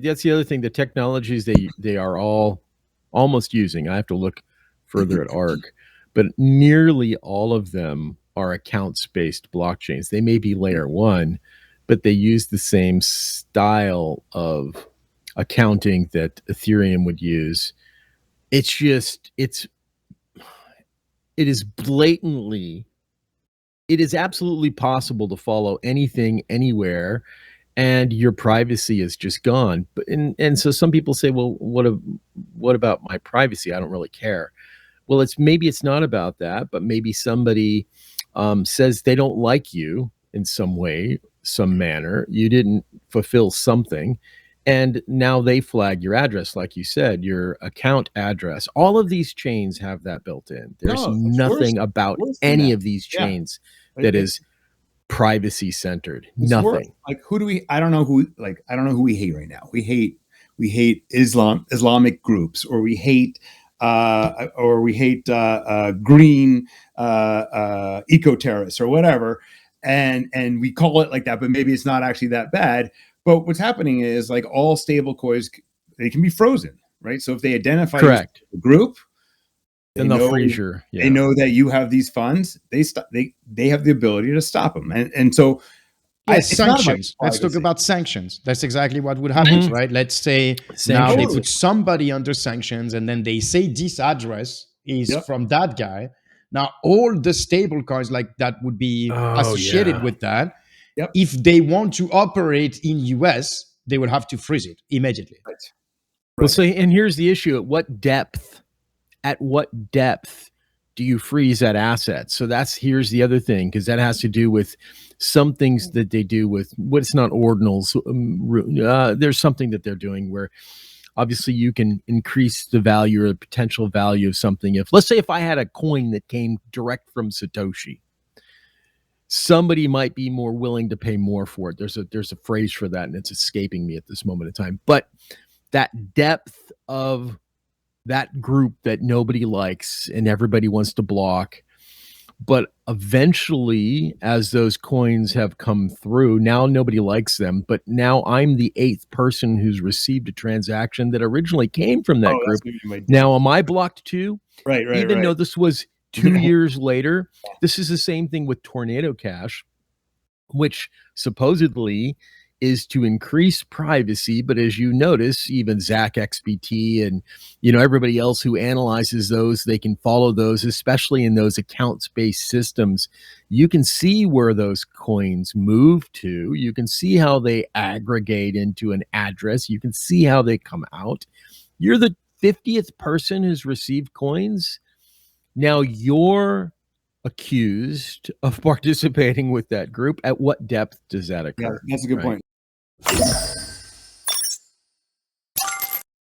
That's the other thing. The technologies they are all almost using. I have to look further at ARC, but nearly all of them are accounts-based blockchains. They may be layer one, but they use the same style of accounting that Ethereum would use. It's just it is blatantly, it is absolutely possible to follow anything anywhere, and your privacy is just gone. But and so some people say, well, what about my privacy? I don't really care. Well, maybe it's not about that, but maybe somebody says they don't like you in some way, some manner. You didn't fulfill something, and now they flag your address, like you said, your account address. All of these chains have that built in. There's nothing about any of these chains that is privacy centered. Nothing. Like, who do we? I don't know who we hate right now. We hate Islamic groups, or we hate green eco terrorists or whatever, and we call it like that, but maybe it's not actually that bad. But what's happening is, like, all stable coins, they can be frozen, right? So if they identify the group, then they'll freeze your. Yeah. They know that you have these funds. They have the ability to stop them, and so. Sanctions. Let's talk about sanctions. That's exactly what would happen, right? Let's say now they put somebody under sanctions, and then they say this address is from that guy. Now all the stable coins like that would be associated with that. Yep. If they want to operate in US, they would have to freeze it immediately. Right. Well, so, and here's the issue: at what depth do you freeze that asset? So here's the other thing, because that has to do with some things that they do with what's not ordinals. There's something that they're doing where obviously you can increase the value or the potential value of something. Let's say if I had a coin that came direct from Satoshi, somebody might be more willing to pay more for it. There's a phrase for that, and it's escaping me at this moment in time. But that depth of that group that nobody likes and everybody wants to block, but eventually, as those coins have come through, now nobody likes them, but now I'm the 8th person who's received a transaction that originally came from that group. Now am I blocked too? Right. Even though this was 2 years later. This is the same thing with Tornado Cash, which supposedly is to increase privacy. But as you notice, even Zach XBT and everybody else who analyzes those, they can follow those, especially in those accounts-based systems. You can see where those coins move to. You can see how they aggregate into an address. You can see how they come out. You're the 50th person who's received coins. Now you're accused of participating with that group. At what depth does that occur? Yeah, that's a good point.